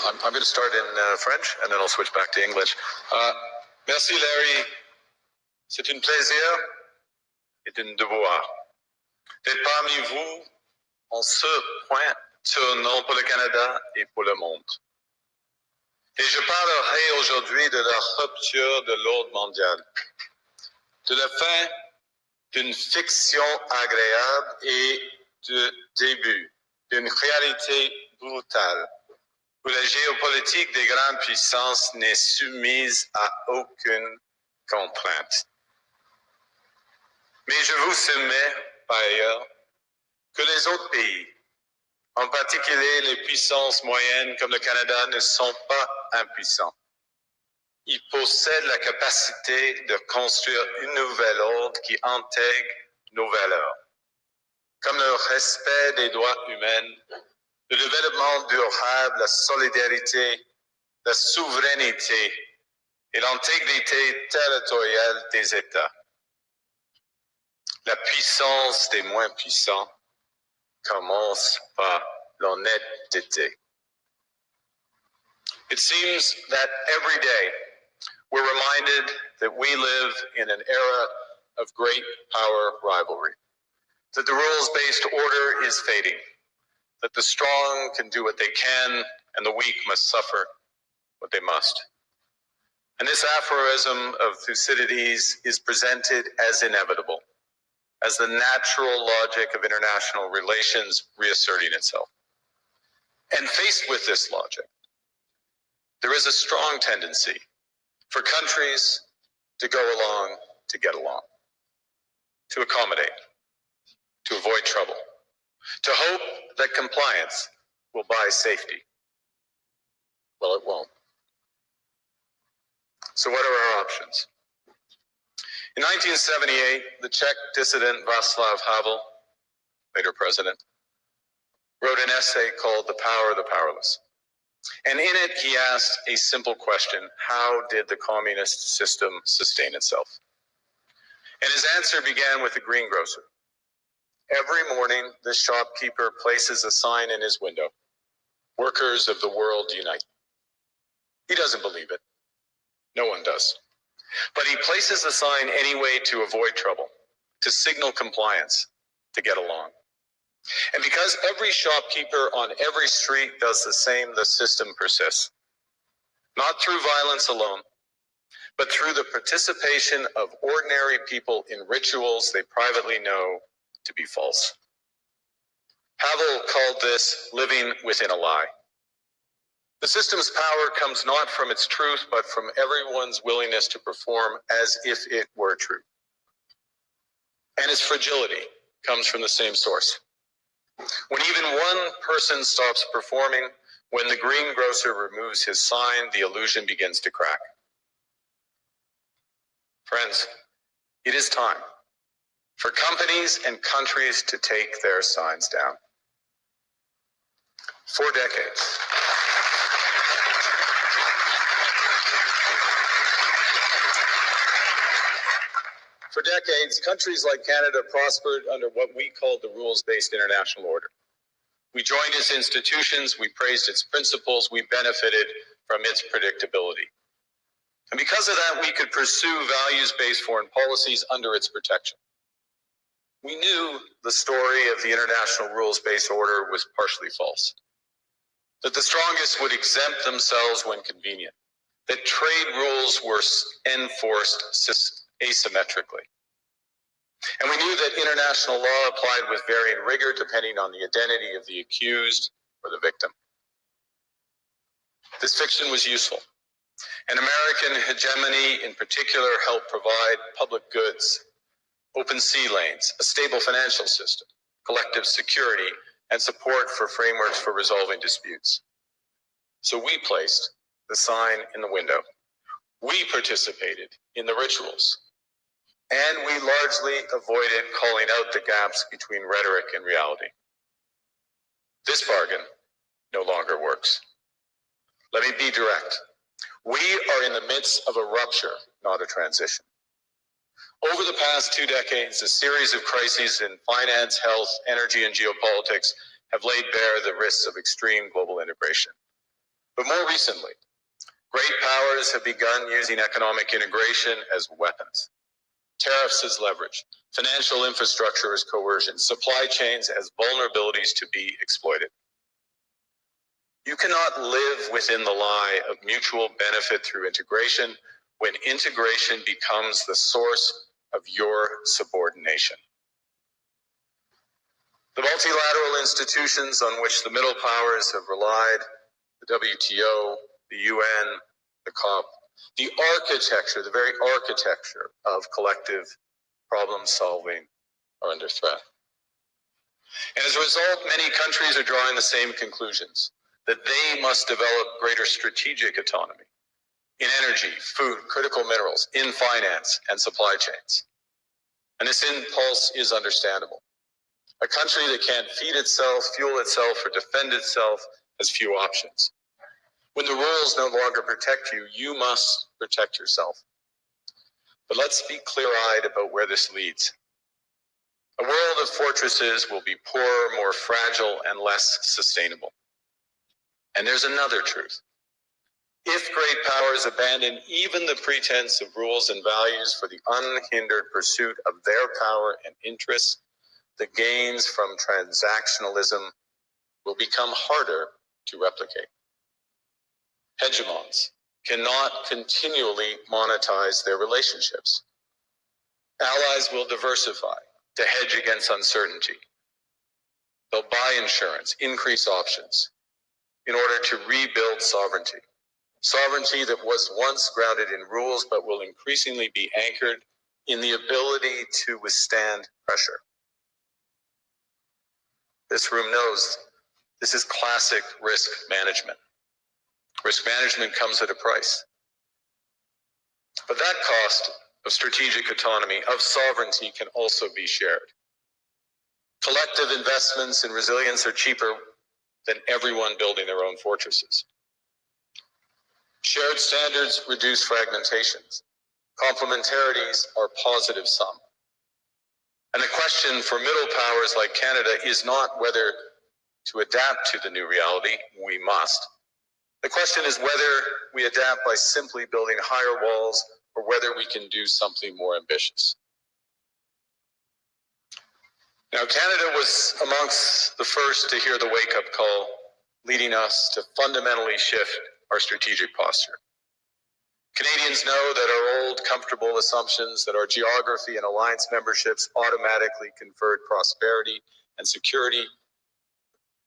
I'm going to start in French and then I'll switch back to English. Merci Larry. C'est un plaisir et un devoir d'être parmi vous en ce point tournant pour le Canada et pour le monde. Et je parlerai aujourd'hui de la rupture de l'ordre mondial, de la fin d'une fiction agréable et du début d'une réalité brutale, où la géopolitique des grandes puissances n'est soumise à aucune contrainte. Mais je vous soumets, par ailleurs, que les autres pays, en particulier les puissances moyennes comme le Canada, ne sont pas impuissants. Ils possèdent la capacité de construire une nouvelle ordre qui intègre nos valeurs, comme le respect des droits humains, le développement durable, la solidarité, la souveraineté et l'intégrité territoriale des États. La puissance des moins puissants commence par l'honnêteté. It seems that every day we're reminded that we live in an era of great power rivalry, that the rules-based order is fading, that the strong can do what they can and the weak must suffer what they must. And this aphorism of Thucydides is presented as inevitable, as the natural logic of international relations reasserting itself. And faced with this logic, there is a strong tendency for countries to go along to get along, to accommodate, to avoid trouble, to hope that compliance will buy safety. Well, it won't. So what are our options? In 1978, the Czech dissident Václav Havel, later president, wrote an essay called The Power of the Powerless. And in it, he asked a simple question: how did the communist system sustain itself? And his answer began with the greengrocer. Every morning, this shopkeeper places a sign in his window: "Workers of the world unite." He doesn't believe it. No one does. But he places the sign anyway to avoid trouble, to signal compliance, to get along. And because every shopkeeper on every street does the same, the system persists. Not through violence alone, but through the participation of ordinary people in rituals they privately know to be false. Havel called this living within a lie. The system's power comes not from its truth, but from everyone's willingness to perform as if it were true. And its fragility comes from the same source. When even one person stops performing, when the greengrocer removes his sign, the illusion begins to crack. Friends, it is time for companies and countries to take their signs down. For decades, countries like Canada prospered under what we called the rules-based international order. We joined its institutions, we praised its principles, we benefited from its predictability. And because of that, we could pursue values-based foreign policies under its protection. We knew the story of the international rules-based order was partially false, that the strongest would exempt themselves when convenient, that trade rules were enforced asymmetrically. And we knew that international law applied with varying rigor depending on the identity of the accused or the victim. This fiction was useful. And American hegemony in particular helped provide public goods, open sea lanes, a stable financial system, collective security, and support for frameworks for resolving disputes. So we placed the sign in the window. We participated in the rituals. And we largely avoided calling out the gaps between rhetoric and reality. This bargain no longer works. Let me be direct. We are in the midst of a rupture, not a transition. Over the past 2 decades, a series of crises in finance, health, energy, and geopolitics have laid bare the risks of extreme global integration. But more recently, great powers have begun using economic integration as weapons. Tariffs as leverage, financial infrastructure as coercion, supply chains as vulnerabilities to be exploited. You cannot live within the lie of mutual benefit through integration when integration becomes the source of your subordination. The multilateral institutions on which the middle powers have relied, the WTO, the UN, the COP, the architecture, the very architecture of collective problem solving are under threat. And as a result, many countries are drawing the same conclusions, that they must develop greater strategic autonomy in energy, food, critical minerals, in finance and supply chains. And this impulse is understandable. A country that can't feed itself, fuel itself, or defend itself has few options. When the rules no longer protect you, you must protect yourself. But let's be clear-eyed about where this leads. A world of fortresses will be poorer, more fragile, and less sustainable. And there's another truth. If great powers abandon even the pretense of rules and values for the unhindered pursuit of their power and interests, the gains from transactionalism will become harder to replicate. Hegemons cannot continually monetize their relationships. Allies will diversify to hedge against uncertainty. They'll buy insurance, increase options in order to rebuild sovereignty. Sovereignty that was once grounded in rules but will increasingly be anchored in the ability to withstand pressure. This room knows this is classic risk management. Risk management comes at a price. But that cost of strategic autonomy, of sovereignty, can also be shared. Collective investments in resilience are cheaper than everyone building their own fortresses. Shared standards reduce fragmentations. Complementarities are positive sum. And the question for middle powers like Canada is not whether to adapt to the new reality. We must. The question is whether we adapt by simply building higher walls or whether we can do something more ambitious. Now, Canada was amongst the first to hear the wake-up call, leading us to fundamentally shift our strategic posture. Canadians know that our old, comfortable assumptions that our geography and alliance memberships automatically conferred prosperity and security,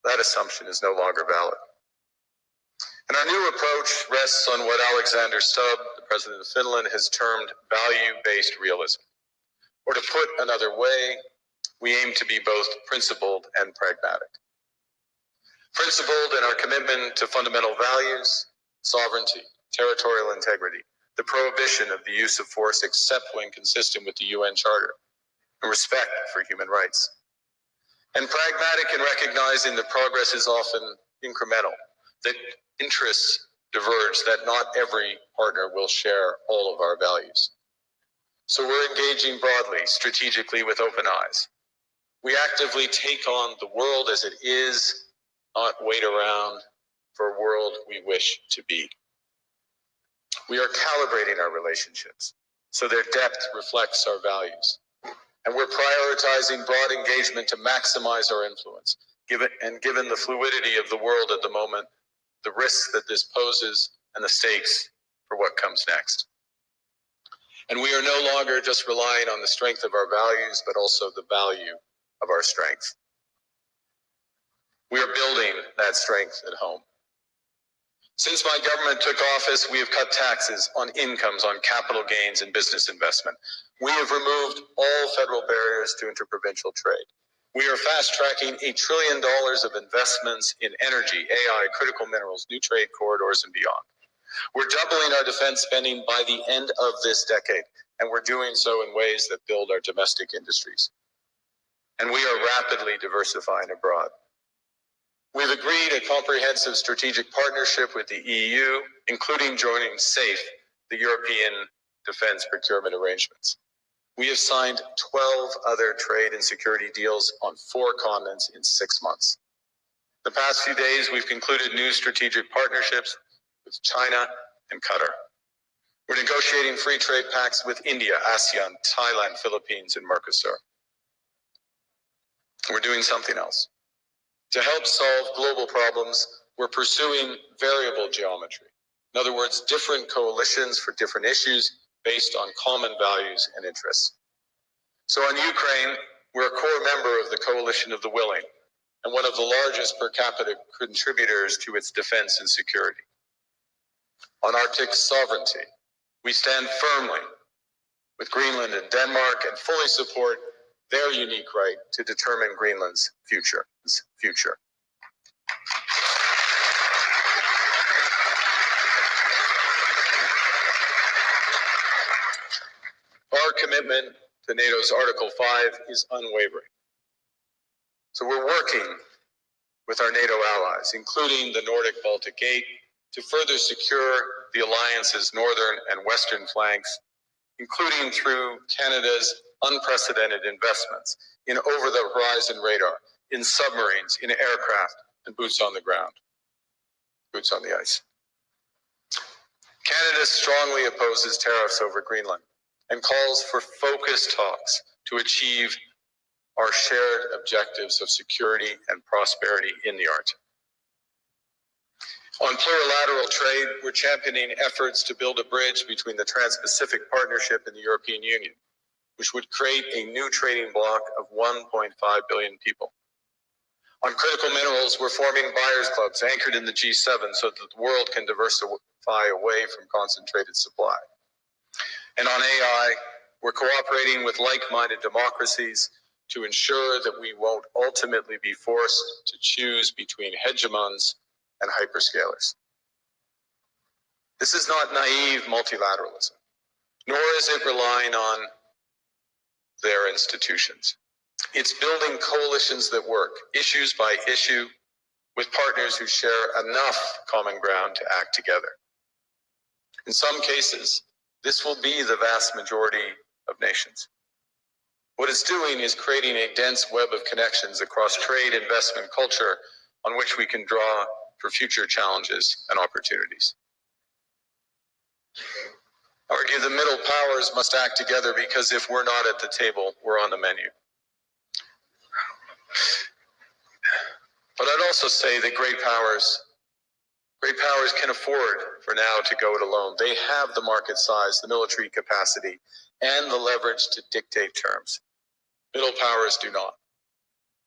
that assumption is no longer valid. And our new approach rests on what Alexander Stubb, the president of Finland, has termed value-based realism. Or to put another way, we aim to be both principled and pragmatic. Principled in our commitment to fundamental values, sovereignty, territorial integrity, the prohibition of the use of force except when consistent with the UN Charter, and respect for human rights. And pragmatic in recognizing that progress is often incremental, that interests diverge, that not every partner will share all of our values. So we're engaging broadly, strategically, with open eyes. We actively take on the world as it is, not wait around for a world we wish to be. We are calibrating our relationships so their depth reflects our values. And we're prioritizing broad engagement to maximize our influence. Given the fluidity of the world at the moment, the risks that this poses and the stakes for what comes next. And we are no longer just relying on the strength of our values, but also the value of our strength. We are building that strength at home. Since my government took office, we have cut taxes on incomes, on capital gains, and business investment. We have removed all federal barriers to interprovincial trade. We are fast-tracking $1 trillion of investments in energy, AI, critical minerals, new trade corridors, and beyond. We're doubling our defense spending by the end of this decade, and we're doing so in ways that build our domestic industries. And we are rapidly diversifying abroad. We've agreed a comprehensive strategic partnership with the EU, including joining SAFE, the European Defence Procurement Arrangements. We have signed 12 other trade and security deals on 4 continents in 6 months. The past few days, we've concluded new strategic partnerships with China and Qatar. We're negotiating free trade pacts with India, ASEAN, Thailand, Philippines, and Mercosur. We're doing something else. To help solve global problems, we're pursuing variable geometry. In other words, different coalitions for different issues based on common values and interests. So on Ukraine, we're a core member of the Coalition of the Willing and one of the largest per capita contributors to its defense and security. On Arctic sovereignty, we stand firmly with Greenland and Denmark and fully support their unique right to determine Greenland's future. Our commitment to NATO's Article 5 is unwavering. So we're working with our NATO allies, including the Nordic-Baltic Gate, to further secure the alliance's northern and western flanks, including through Canada's unprecedented investments in over-the-horizon radar, in submarines, in aircraft, and boots on the ground, boots on the ice. Canada strongly opposes tariffs over Greenland and calls for focused talks to achieve our shared objectives of security and prosperity in the Arctic. On plurilateral trade, we're championing efforts to build a bridge between the Trans-Pacific Partnership and the European Union, which would create a new trading bloc of 1.5 billion people. On critical minerals, we're forming buyers clubs anchored in the G7 so that the world can diversify away from concentrated supply. And on AI, we're cooperating with like-minded democracies to ensure that we won't ultimately be forced to choose between hegemons and hyperscalers. This is not naive multilateralism, nor is it relying on their institutions. It's building coalitions that work, issues by issue, with partners who share enough common ground to act together. In some cases, this will be the vast majority of nations. What it's doing is creating a dense web of connections across trade, investment, culture, on which we can draw for future challenges and opportunities. I argue the middle powers must act together because if we're not at the table, we're on the menu. But I'd also say that great powers can afford for now to go it alone. They have the market size, the military capacity, and the leverage to dictate terms. Middle powers do not.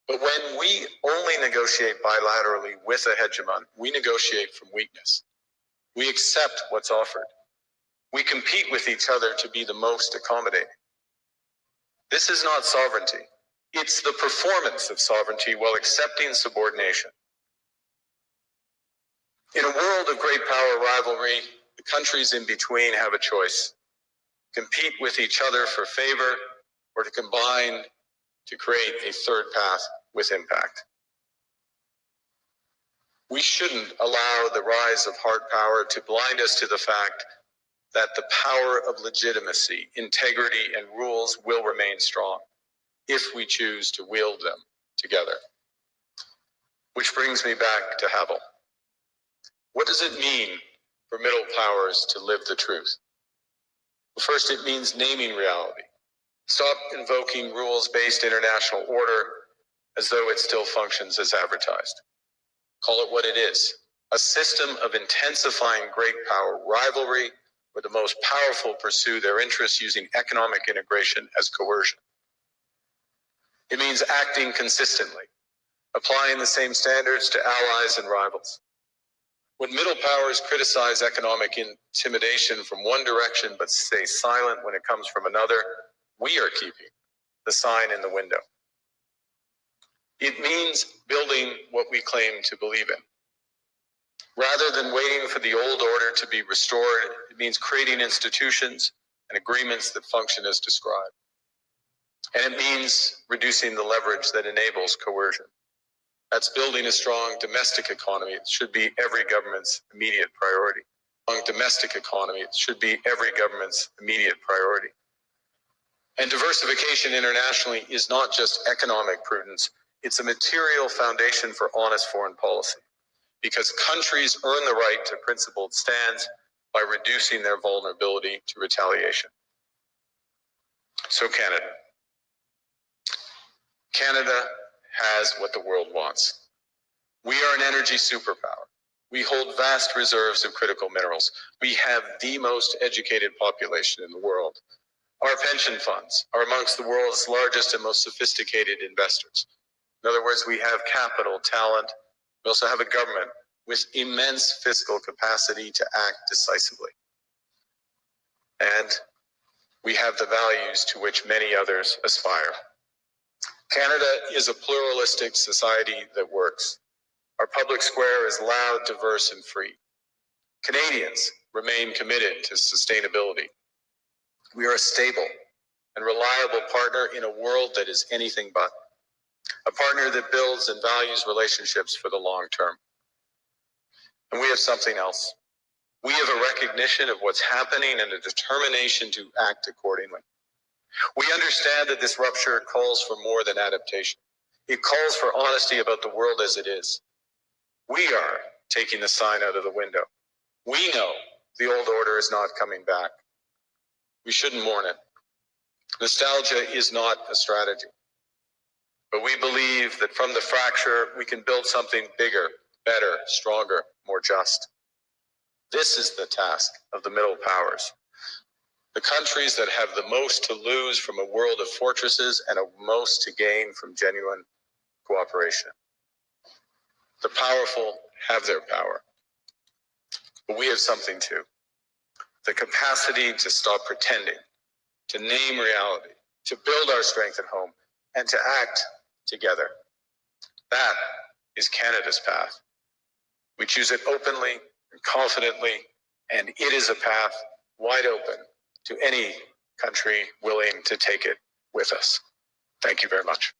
But when we only negotiate bilaterally with a hegemon, we negotiate from weakness. We accept what's offered. We compete with each other to be the most accommodating. This is not sovereignty. It's the performance of sovereignty while accepting subordination. In a world of great power rivalry, the countries in between have a choice: compete with each other for favor, or to combine to create a third path with impact. We shouldn't allow the rise of hard power to blind us to the fact that the power of legitimacy, integrity, and rules will remain strong if we choose to wield them together. Which brings me back to Havel. What does it mean for middle powers to live the truth? Well, first, it means naming reality. Stop invoking rules-based international order as though it still functions as advertised. Call it what it is: a system of intensifying great power rivalry where the most powerful pursue their interests using economic integration as coercion. It means acting consistently, applying the same standards to allies and rivals. When middle powers criticize economic intimidation from one direction but stay silent when it comes from another, we are keeping the sign in the window. It means building what we claim to believe in. Rather than waiting for the old order to be restored, it means creating institutions and agreements that function as described. And it means reducing the leverage that enables coercion. That's building a strong domestic economy. It should be every government's immediate priority. Domestic economy, it should be every government's immediate priority. And diversification internationally is not just economic prudence, It's a material foundation for honest foreign policy, because countries earn the right to principled stands by reducing their vulnerability to retaliation. So Canada. Canada has what the world wants. We are an energy superpower. We hold vast reserves of critical minerals. We have the most educated population in the world. Our pension funds are amongst the world's largest and most sophisticated investors. In other words, we have capital, talent. We also have a government with immense fiscal capacity to act decisively. And we have the values to which many others aspire. Canada is a pluralistic society that works. Our public square is loud, diverse, and free. Canadians remain committed to sustainability. We are a stable and reliable partner in a world that is anything but. A partner that builds and values relationships for the long term. And we have something else. We have a recognition of what's happening and a determination to act accordingly. We understand that this rupture calls for more than adaptation. It calls for honesty about the world as it is. We are taking the sign out of the window. We know the old order is not coming back. We shouldn't mourn it. Nostalgia is not a strategy. But we believe that from the fracture, we can build something bigger, better, stronger, more just. This is the task of the middle powers. The countries that have the most to lose from a world of fortresses and the most to gain from genuine cooperation. The powerful have their power. But we have something too. The capacity to stop pretending, to name reality, to build our strength at home, and to act together. That is Canada's path. We choose it openly and confidently, and it is a path wide open to any country willing to take it with us. Thank you very much.